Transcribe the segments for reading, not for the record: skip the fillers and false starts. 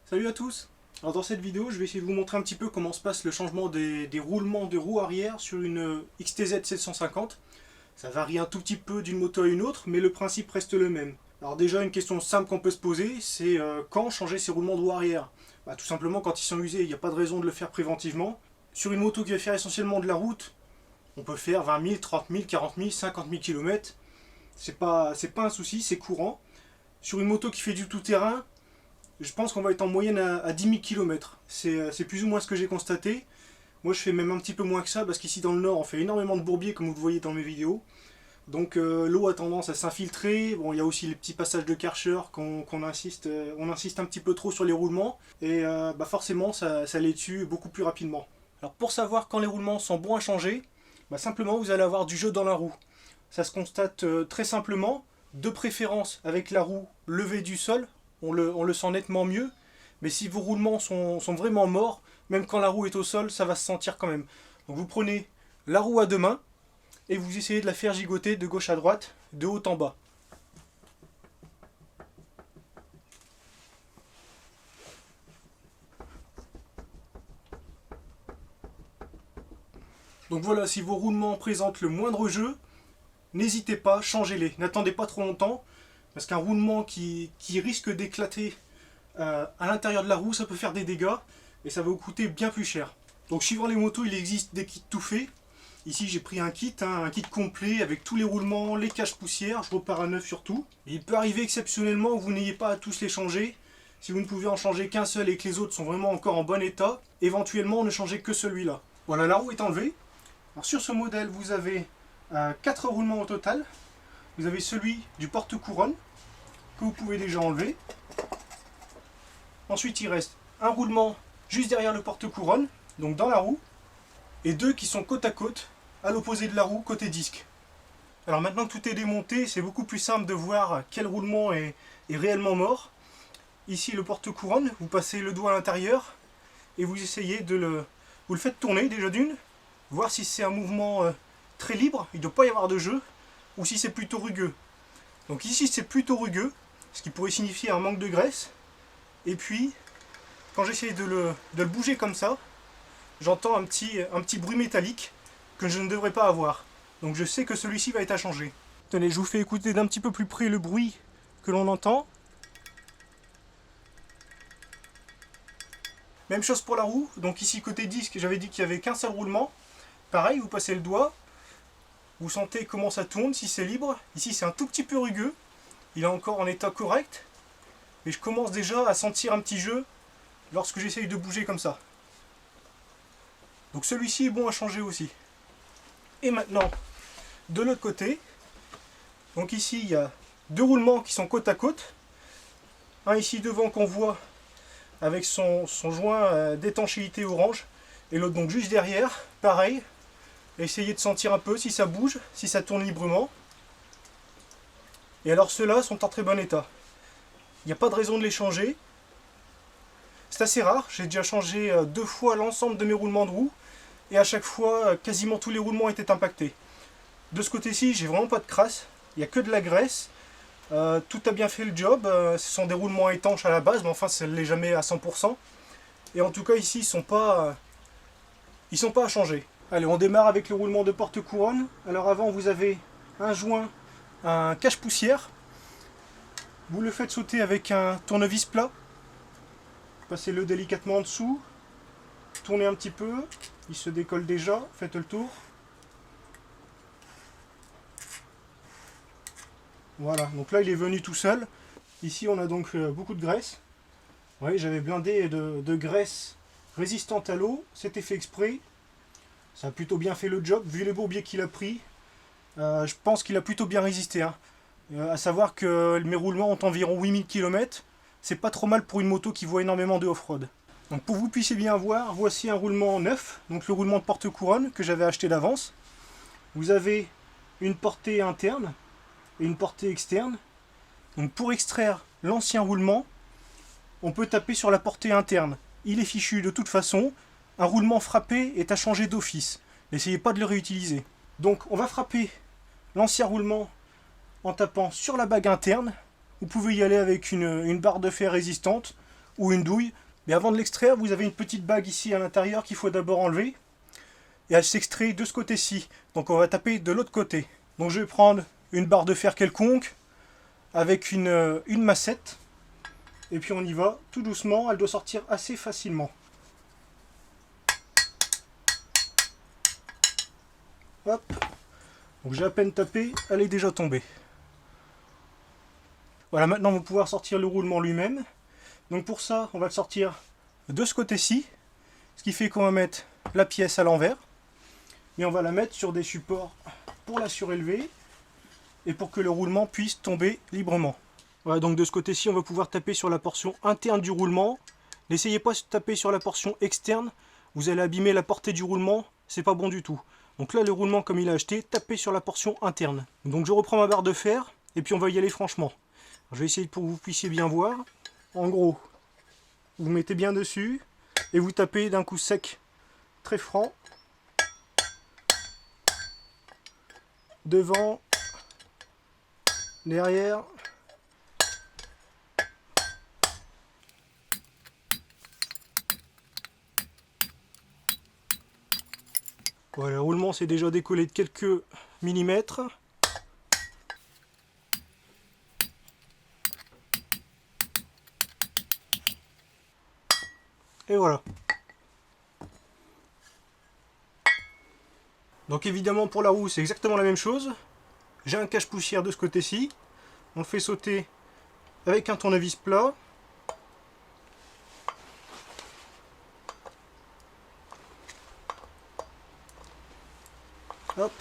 Salut à tous. Alors dans cette vidéo, je vais essayer de vous montrer un petit peu comment se passe le changement des roulements de roues arrière sur une XTZ 750. Ça varie un tout petit peu d'une moto à une autre, mais le principe reste le même. Alors déjà, une question simple qu'on peut se poser, c'est quand changer ses roulements de roues arrière? Tout simplement quand ils sont usés, il n'y a pas de raison de le faire préventivement. Sur une moto qui va faire essentiellement de la route, on peut faire 20 000, 30 000, 40 000, 50 000 km. C'est pas un souci, c'est courant. Sur une moto qui fait du tout-terrain, je pense qu'on va être en moyenne à 10 000 km. C'est plus ou moins ce que j'ai constaté. Moi je fais même un petit peu moins que ça parce qu'ici dans le nord on fait énormément de bourbiers comme vous le voyez dans mes vidéos. Donc l'eau a tendance à s'infiltrer. Bon, il y a aussi les petits passages de Karcher on insiste un petit peu trop sur les roulements. Et forcément ça les tue beaucoup plus rapidement. Alors pour savoir quand les roulements sont bons à changer, simplement vous allez avoir du jeu dans la roue. Ça se constate très simplement, de préférence avec la roue levée du sol. On le sent nettement mieux, mais si vos roulements sont vraiment morts, même quand la roue est au sol, ça va se sentir quand même. Donc vous prenez la roue à deux mains et vous essayez de la faire gigoter de gauche à droite, de haut en bas. Donc voilà, si vos roulements présentent le moindre jeu, n'hésitez pas, changez-les. N'attendez pas trop longtemps, parce qu'un roulement qui risque d'éclater à l'intérieur de la roue, ça peut faire des dégâts et ça va vous coûter bien plus cher. Donc suivant les motos, il existe des kits tout faits. Ici j'ai pris un kit complet avec tous les roulements, les caches poussières, je repars à neuf surtout. Il peut arriver exceptionnellement que vous n'ayez pas à tous les changer. Si vous ne pouvez en changer qu'un seul et que les autres sont vraiment encore en bon état, éventuellement ne changez que celui-là. Voilà, la roue est enlevée. Alors sur ce modèle, vous avez 4 roulements au total. Vous avez celui du porte-couronne que vous pouvez déjà enlever. Ensuite, il reste un roulement juste derrière le porte-couronne, donc dans la roue, et deux qui sont côte à côte, à l'opposé de la roue, côté disque. Alors maintenant que tout est démonté, c'est beaucoup plus simple de voir quel roulement est réellement mort. Ici, le porte-couronne, vous passez le doigt à l'intérieur et vous essayez vous le faites tourner déjà d'une, voir si c'est un mouvement très libre, il ne doit pas y avoir de jeu, ou si c'est plutôt rugueux. Donc ici, c'est plutôt rugueux, ce qui pourrait signifier un manque de graisse. Et puis, quand j'essaie de le bouger comme ça, j'entends un petit bruit métallique que je ne devrais pas avoir. Donc je sais que celui-ci va être à changer. Tenez, je vous fais écouter d'un petit peu plus près le bruit que l'on entend. Même chose pour la roue. Donc ici, côté disque, j'avais dit qu'il n'y avait qu'un seul roulement. Pareil, vous passez le doigt. Vous sentez comment ça tourne, si c'est libre. Ici, c'est un tout petit peu rugueux. Il est encore en état correct. Et je commence déjà à sentir un petit jeu lorsque j'essaye de bouger comme ça. Donc celui-ci est bon à changer aussi. Et maintenant, de l'autre côté, donc ici il y a deux roulements qui sont côte à côte. Un ici devant qu'on voit avec son joint d'étanchéité orange. Et l'autre donc juste derrière, pareil. Essayez de sentir un peu si ça bouge, si ça tourne librement. Et alors ceux-là sont en très bon état. Il n'y a pas de raison de les changer. C'est assez rare, j'ai déjà changé 2 fois l'ensemble de mes roulements de roue. Et à chaque fois, quasiment tous les roulements étaient impactés. De ce côté-ci, j'ai vraiment pas de crasse. Il n'y a que de la graisse. Tout a bien fait le job. Ce sont des roulements étanches à la base, mais enfin, ça ne l'est jamais à 100%. Et en tout cas, ici, ils sont pas à changer. Allez, on démarre avec le roulement de porte-couronne. Alors avant, vous avez un joint, un cache-poussière. Vous le faites sauter avec un tournevis plat. Passez-le délicatement en dessous. Tournez un petit peu. Il se décolle déjà. Faites le tour. Voilà. Donc là, il est venu tout seul. Ici, on a donc beaucoup de graisse. Oui, j'avais blindé de graisse résistante à l'eau. C'était fait exprès. Ça a plutôt bien fait le job. Vu les bourbiers qu'il a pris, je pense qu'il a plutôt bien résisté. À savoir que mes roulements ont environ 8000 km. C'est pas trop mal pour une moto qui voit énormément de off-road. Donc pour que vous puissiez bien voir, voici un roulement neuf, donc le roulement de porte-couronne que j'avais acheté d'avance. Vous avez une portée interne et une portée externe. Donc pour extraire l'ancien roulement, on peut taper sur la portée interne. Il est fichu de toute façon. Un roulement frappé est à changer d'office. N'essayez pas de le réutiliser. Donc on va frapper l'ancien roulement en tapant sur la bague interne. Vous pouvez y aller avec une barre de fer résistante ou une douille. Mais avant de l'extraire, vous avez une petite bague ici à l'intérieur qu'il faut d'abord enlever. Et elle s'extrait de ce côté-ci. Donc on va taper de l'autre côté. Donc je vais prendre une barre de fer quelconque avec une massette. Et puis on y va tout doucement. Elle doit sortir assez facilement. Hop. Donc j'ai à peine tapé, elle est déjà tombée. Voilà, maintenant on va pouvoir sortir le roulement lui-même. Donc pour ça, on va le sortir de ce côté-ci. Ce qui fait qu'on va mettre la pièce à l'envers. Et on va la mettre sur des supports pour la surélever. Et pour que le roulement puisse tomber librement. Voilà, donc de ce côté-ci, on va pouvoir taper sur la portion interne du roulement. N'essayez pas de taper sur la portion externe. Vous allez abîmer la portée du roulement. C'est pas bon du tout. Donc là, le roulement, comme il a acheté, tapez sur la portion interne. Donc je reprends ma barre de fer. Et puis on va y aller franchement. Je vais essayer pour que vous puissiez bien voir. En gros, vous mettez bien dessus. Et vous tapez d'un coup sec, très franc. Devant. Derrière. Voilà, le roulement s'est déjà décollé de quelques millimètres. Et voilà. Donc évidemment pour la roue c'est exactement la même chose. J'ai un cache-poussière de ce côté-ci. On le fait sauter avec un tournevis plat. Hop.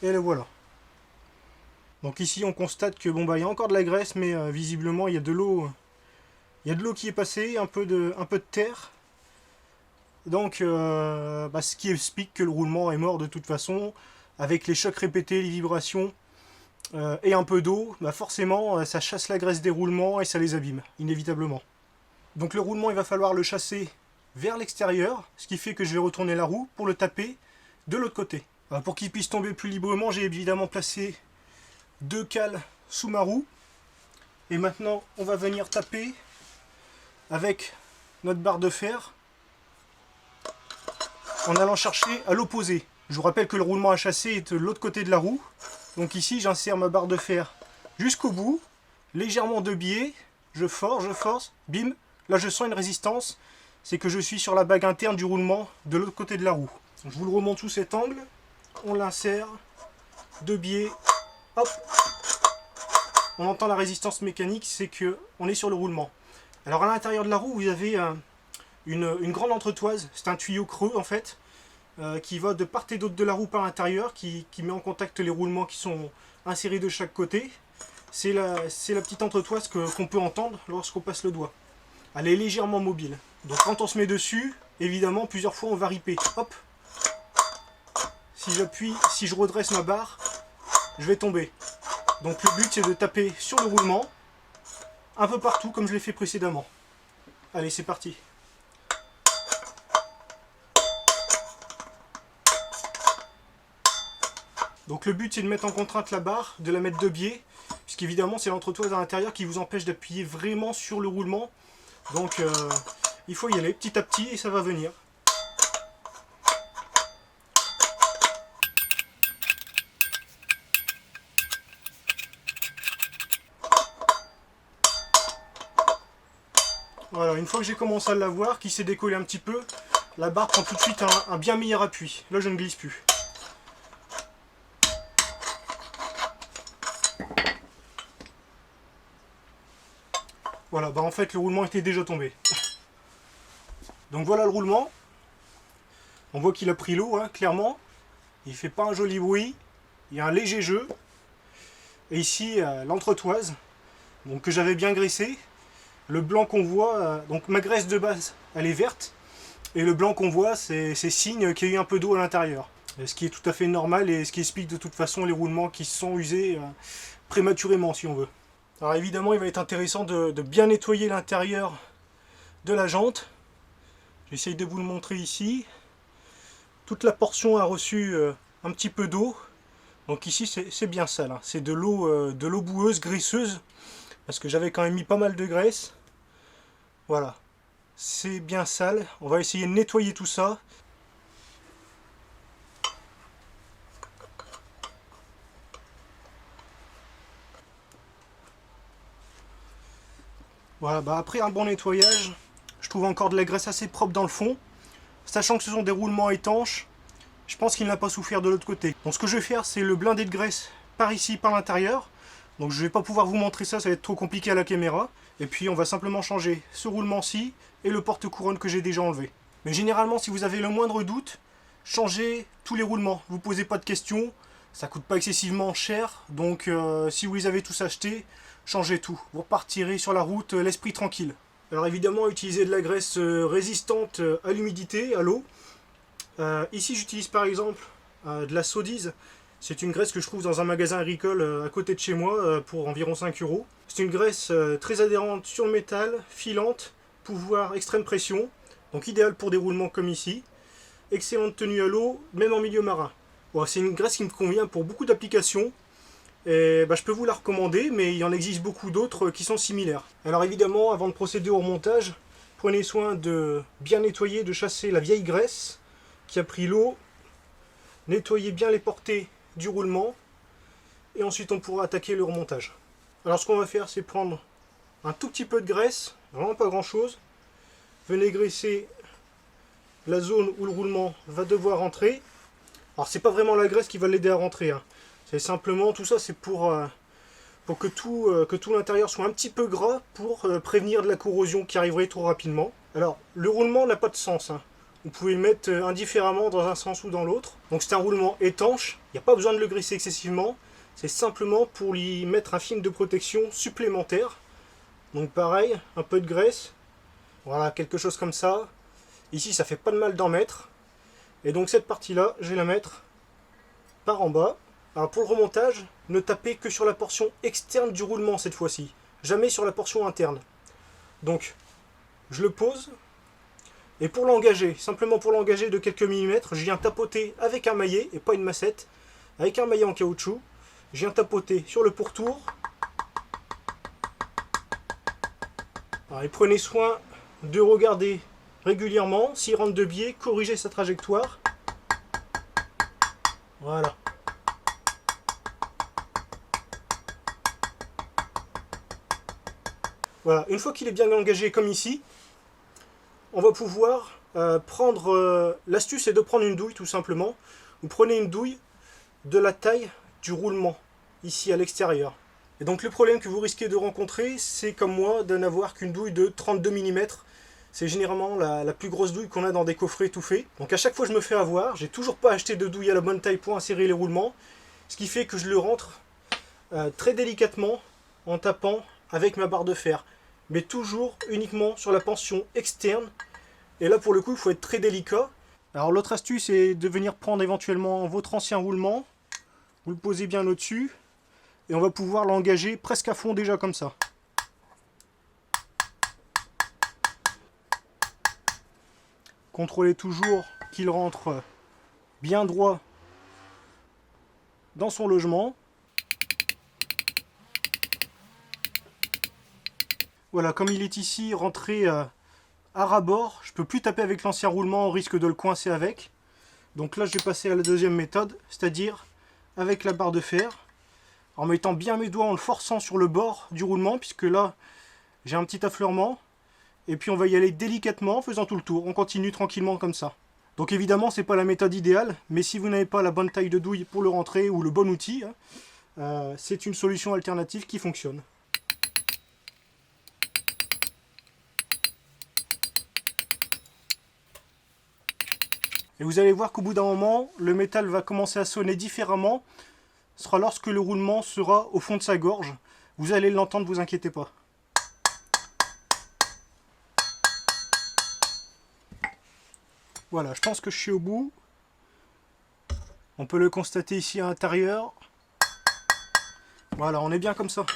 Et le voilà. Donc ici on constate que bon bah il y a encore de la graisse, mais visiblement il y a de l'eau. Il y a de l'eau qui est passée, un peu de terre. Donc ce qui explique que le roulement est mort de toute façon. Avec les chocs répétés, les vibrations et un peu d'eau, bah forcément ça chasse la graisse des roulements et ça les abîme, inévitablement. Donc le roulement il va falloir le chasser vers l'extérieur, ce qui fait que je vais retourner la roue pour le taper de l'autre côté. Pour qu'il puisse tomber plus librement, j'ai évidemment placé 2 cales sous ma roue. Et maintenant, on va venir taper avec notre barre de fer en allant chercher à l'opposé. Je vous rappelle que le roulement à chasser est de l'autre côté de la roue. Donc ici, j'insère ma barre de fer jusqu'au bout, légèrement de biais, je force, bim, là je sens une résistance. C'est que je suis sur la bague interne du roulement de l'autre côté de la roue. Je vous le remonte sous cet angle, on l'insère, de biais, hop. On entend la résistance mécanique, c'est que on est sur le roulement. Alors à l'intérieur de la roue, vous avez une grande entretoise, c'est un tuyau creux en fait, qui va de part et d'autre de la roue par l'intérieur, qui met en contact les roulements qui sont insérés de chaque côté. C'est la petite entretoise qu'on peut entendre lorsqu'on passe le doigt. Elle est légèrement mobile. Donc quand on se met dessus, évidemment, plusieurs fois on va riper. Hop. Si j'appuie, si je redresse ma barre, je vais tomber. Donc le but c'est de taper sur le roulement, un peu partout comme je l'ai fait précédemment. Allez, c'est parti. Donc le but c'est de mettre en contrainte la barre, de la mettre de biais, puisqu'évidemment c'est l'entretoise à l'intérieur qui vous empêche d'appuyer vraiment sur le roulement. Donc il faut y aller petit à petit et ça va venir. Voilà, une fois que j'ai commencé à l'avoir, qui s'est décollé un petit peu, la barre prend tout de suite un bien meilleur appui. Là je ne glisse plus. Voilà, bah en fait le roulement était déjà tombé. Donc voilà le roulement. On voit qu'il a pris l'eau, hein, clairement. Il fait pas un joli bruit. Il y a un léger jeu. Et ici, l'entretoise, donc que j'avais bien graissé. Le blanc qu'on voit, donc ma graisse de base, elle est verte. Et le blanc qu'on voit, c'est signe qu'il y a eu un peu d'eau à l'intérieur. Ce qui est tout à fait normal et ce qui explique de toute façon les roulements qui se sont usés prématurément, si on veut. Alors évidemment, il va être intéressant de bien nettoyer l'intérieur de la jante. J'essaye de vous le montrer ici. Toute la portion a reçu un petit peu d'eau. Donc ici, c'est bien sale, hein. C'est de l'eau boueuse, graisseuse. parce que j'avais quand même mis pas mal de graisse. Voilà, c'est bien sale. On va essayer de nettoyer tout ça. Voilà, bah après un bon nettoyage, je trouve encore de la graisse assez propre dans le fond. Sachant que ce sont des roulements étanches, je pense qu'il n'a pas souffert de l'autre côté. Donc ce que je vais faire, c'est le blinder de graisse par ici, par l'intérieur. Donc je vais pas pouvoir vous montrer ça, ça va être trop compliqué à la caméra. Et puis on va simplement changer ce roulement-ci et le porte-couronne que j'ai déjà enlevé. Mais généralement, si vous avez le moindre doute, changez tous les roulements. Vous posez pas de questions, ça coûte pas excessivement cher. Donc si vous les avez tous achetés, changez tout. Vous repartirez sur la route l'esprit tranquille. Alors évidemment, utiliser de la graisse résistante à l'humidité, à l'eau. Ici j'utilise par exemple de la Sodise. C'est une graisse que je trouve dans un magasin agricole à côté de chez moi pour environ 5 €. C'est une graisse très adhérente sur le métal, filante, pouvoir extrême pression. Donc idéal pour des roulements comme ici. Excellente tenue à l'eau, même en milieu marin. Bon, c'est une graisse qui me convient pour beaucoup d'applications. Et je peux vous la recommander, mais il en existe beaucoup d'autres qui sont similaires. Alors évidemment, avant de procéder au remontage, prenez soin de bien nettoyer, de chasser la vieille graisse qui a pris l'eau. Nettoyez bien les portées du roulement. Et ensuite on pourra attaquer le remontage. Alors ce qu'on va faire, c'est prendre un tout petit peu de graisse, vraiment pas grand chose. Venez graisser la zone où le roulement va devoir rentrer. Alors c'est pas vraiment la graisse qui va l'aider à rentrer, hein. C'est simplement, tout ça c'est pour que tout l'intérieur soit un petit peu gras pour prévenir de la corrosion qui arriverait trop rapidement. Alors le roulement n'a pas de sens, hein. Vous pouvez le mettre indifféremment dans un sens ou dans l'autre. Donc c'est un roulement étanche, il n'y a pas besoin de le graisser excessivement. C'est simplement pour lui mettre un film de protection supplémentaire. Donc pareil, un peu de graisse. Voilà, quelque chose comme ça. Ici ça fait pas de mal d'en mettre. Et donc cette partie-là, je vais la mettre par en bas. Alors pour le remontage, ne tapez que sur la portion externe du roulement cette fois-ci. Jamais sur la portion interne. Donc, je le pose. Et pour l'engager, simplement pour l'engager de quelques millimètres, je viens tapoter avec un maillet, et pas une massette, avec un maillet en caoutchouc. Je viens tapoter sur le pourtour. Alors, et prenez soin de regarder régulièrement. S'il rentre de biais, corrigez sa trajectoire. Voilà. Voilà, une fois qu'il est bien engagé comme ici, on va pouvoir prendre... l'astuce est de prendre une douille tout simplement. Vous prenez une douille de la taille du roulement, ici à l'extérieur. Et donc le problème que vous risquez de rencontrer, c'est comme moi, de n'avoir qu'une douille de 32 mm. C'est généralement la plus grosse douille qu'on a dans des coffrets tout faits. Donc à chaque fois je me fais avoir, j'ai toujours pas acheté de douille à la bonne taille pour insérer les roulements. Ce qui fait que je le rentre très délicatement en tapant avec ma barre de fer, mais toujours uniquement sur la portion externe. Et là pour le coup il faut être très délicat. Alors l'autre astuce est de venir prendre éventuellement votre ancien roulement, vous le posez bien au-dessus et on va pouvoir l'engager presque à fond déjà comme ça. Contrôlez toujours qu'il rentre bien droit dans son logement. Voilà, comme il est ici rentré à ras-bord, je ne peux plus taper avec l'ancien roulement, on risque de le coincer avec. Donc là je vais passer à la deuxième méthode, c'est-à-dire avec la barre de fer, en mettant bien mes doigts, en le forçant sur le bord du roulement, puisque là j'ai un petit affleurement. Et puis on va y aller délicatement en faisant tout le tour, on continue tranquillement comme ça. Donc évidemment c'est pas la méthode idéale, mais si vous n'avez pas la bonne taille de douille pour le rentrer, ou le bon outil, c'est une solution alternative qui fonctionne. Et vous allez voir qu'au bout d'un moment, le métal va commencer à sonner différemment. Ce sera lorsque le roulement sera au fond de sa gorge. Vous allez l'entendre, vous inquiétez pas. Voilà, je pense que je suis au bout. On peut le constater ici à l'intérieur. Voilà, on est bien comme ça.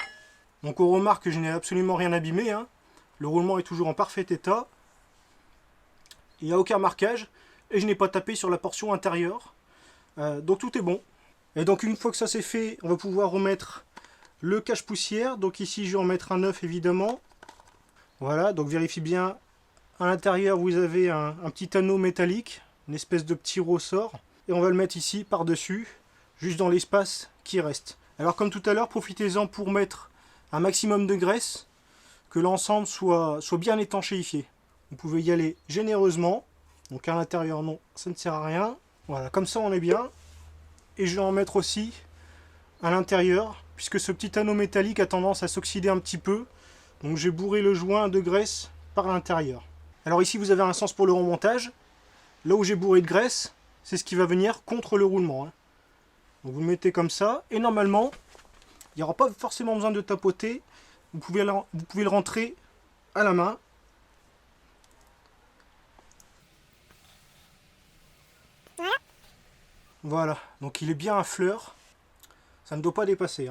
Donc on remarque que je n'ai absolument rien abîmé, hein. Le roulement est toujours en parfait état. Il n'y a aucun marquage. Et je n'ai pas tapé sur la portion intérieure. Donc tout est bon. Et donc une fois que ça c'est fait, on va pouvoir remettre le cache-poussière. Donc ici, je vais en mettre un neuf évidemment. Voilà, donc vérifie bien. À l'intérieur, vous avez un petit anneau métallique, une espèce de petit ressort. Et on va le mettre ici, par-dessus, juste dans l'espace qui reste. Alors comme tout à l'heure, profitez-en pour mettre un maximum de graisse, que l'ensemble soit bien étanchéifié. Vous pouvez y aller généreusement. Donc à l'intérieur, non, ça ne sert à rien. Voilà, comme ça on est bien. Et je vais en mettre aussi à l'intérieur, puisque ce petit anneau métallique a tendance à s'oxyder un petit peu. Donc j'ai bourré le joint de graisse par l'intérieur. Alors ici vous avez un sens pour le remontage. Là où j'ai bourré de graisse, c'est ce qui va venir contre le roulement. Donc vous le mettez comme ça, et normalement, il n'y aura pas forcément besoin de tapoter. Vous pouvez le rentrer à la main. Voilà, donc il est bien à fleur. Ça ne doit pas dépasser.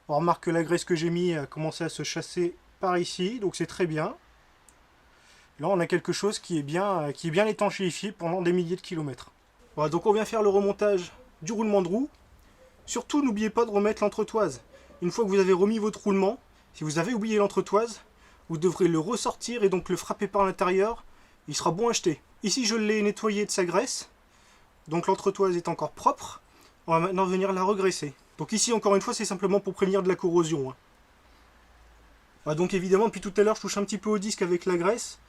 On remarque que la graisse que j'ai mis a commencé à se chasser par ici, donc c'est très bien. Là on a quelque chose qui est bien étanchéifié pendant des milliers de kilomètres. Voilà, donc on vient faire le remontage du roulement de roue. Surtout n'oubliez pas de remettre l'entretoise. Une fois que vous avez remis votre roulement, si vous avez oublié l'entretoise, vous devrez le ressortir et donc le frapper par l'intérieur. Il sera bon à jeter. Ici je l'ai nettoyé de sa graisse. Donc l'entretoise est encore propre. On va maintenant venir la regraisser. Donc ici encore une fois c'est simplement pour prévenir de la corrosion. Voilà, donc évidemment depuis tout à l'heure je touche un petit peu au disque avec la graisse.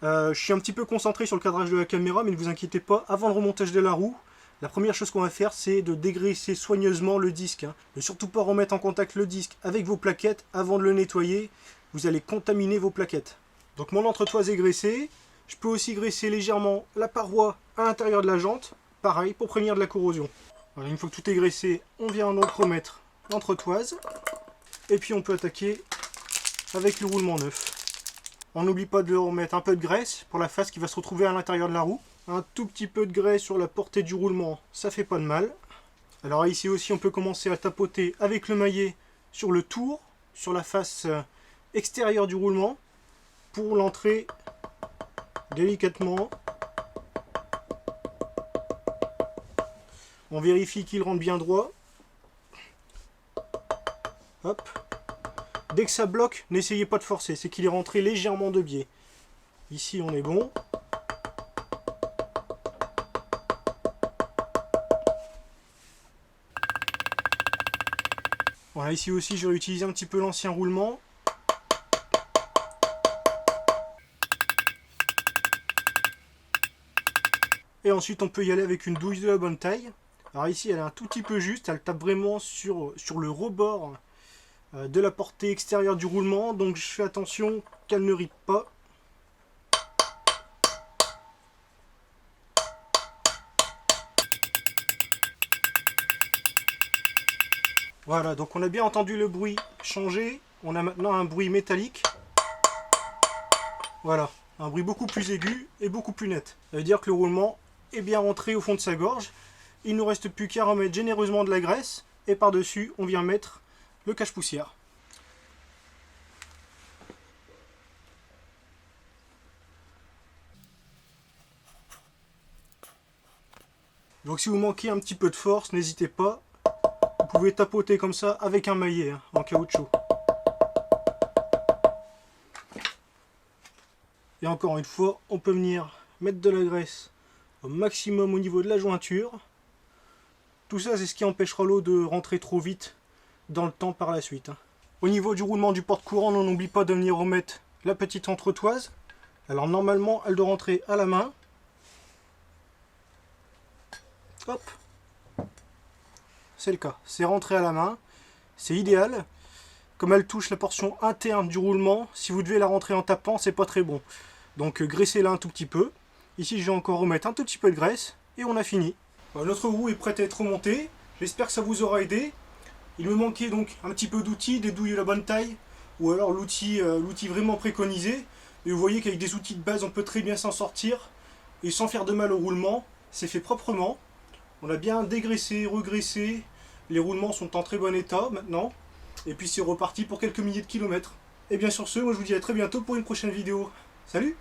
Je suis un petit peu concentré sur le cadrage de la caméra, mais ne vous inquiétez pas, avant le remontage de la roue, la première chose qu'on va faire c'est de dégraisser soigneusement le disque. Ne surtout pas remettre en contact le disque avec vos plaquettes avant de le nettoyer. Vous allez contaminer vos plaquettes. Donc mon entretoise est graissée. Je peux aussi graisser légèrement la paroi à l'intérieur de la jante. Pareil, pour prévenir de la corrosion. Voilà, une fois que tout est graissé, on vient donc remettre l'entretoise. Et puis on peut attaquer avec le roulement neuf. On n'oublie pas de remettre un peu de graisse pour la face qui va se retrouver à l'intérieur de la roue. Un tout petit peu de graisse sur la portée du roulement, ça fait pas de mal. Alors ici aussi on peut commencer à tapoter avec le maillet sur le tour, sur la face extérieure du roulement, pour l'entrer délicatement. On vérifie qu'il rentre bien droit. Hop. Dès que ça bloque, n'essayez pas de forcer, c'est qu'il est rentré légèrement de biais. Ici on est bon. Voilà, ici aussi je vais utiliser un petit peu l'ancien roulement. Et ensuite on peut y aller avec une douille de la bonne taille. Alors ici elle est un tout petit peu juste, elle tape vraiment sur le rebord de la portée extérieure du roulement, donc je fais attention qu'elle ne ripe pas. Voilà, donc on a bien entendu le bruit changer, on a maintenant un bruit métallique. Voilà, un bruit beaucoup plus aigu et beaucoup plus net. Ça veut dire que le roulement est bien rentré au fond de sa gorge. Il ne nous reste plus qu'à remettre généreusement de la graisse et par-dessus on vient mettre le cache-poussière. Donc si vous manquez un petit peu de force, n'hésitez pas. Vous pouvez tapoter comme ça avec un maillet en caoutchouc. Et encore une fois, on peut venir mettre de la graisse au maximum au niveau de la jointure. Tout ça, c'est ce qui empêchera l'eau de rentrer trop vite dans le temps par la suite. Au niveau du roulement du porte-courant, on n'oublie pas de venir remettre la petite entretoise. Alors normalement, elle doit rentrer à la main. Hop. C'est le cas, c'est rentré à la main. C'est idéal. Comme elle touche la portion interne du roulement, si vous devez la rentrer en tapant, c'est pas très bon. Donc graissez-la un tout petit peu. Ici, je vais encore remettre un tout petit peu de graisse et on a fini. Notre roue est prête à être remontée. J'espère que ça vous aura aidé. Il me manquait donc un petit peu d'outils, des douilles de la bonne taille, ou alors l'outil vraiment préconisé. Et vous voyez qu'avec des outils de base, on peut très bien s'en sortir. Et sans faire de mal au roulement, c'est fait proprement. On a bien dégraissé, regraissé. Les roulements sont en très bon état maintenant. Et puis c'est reparti pour quelques milliers de kilomètres. Et bien sur ce, moi je vous dis à très bientôt pour une prochaine vidéo. Salut!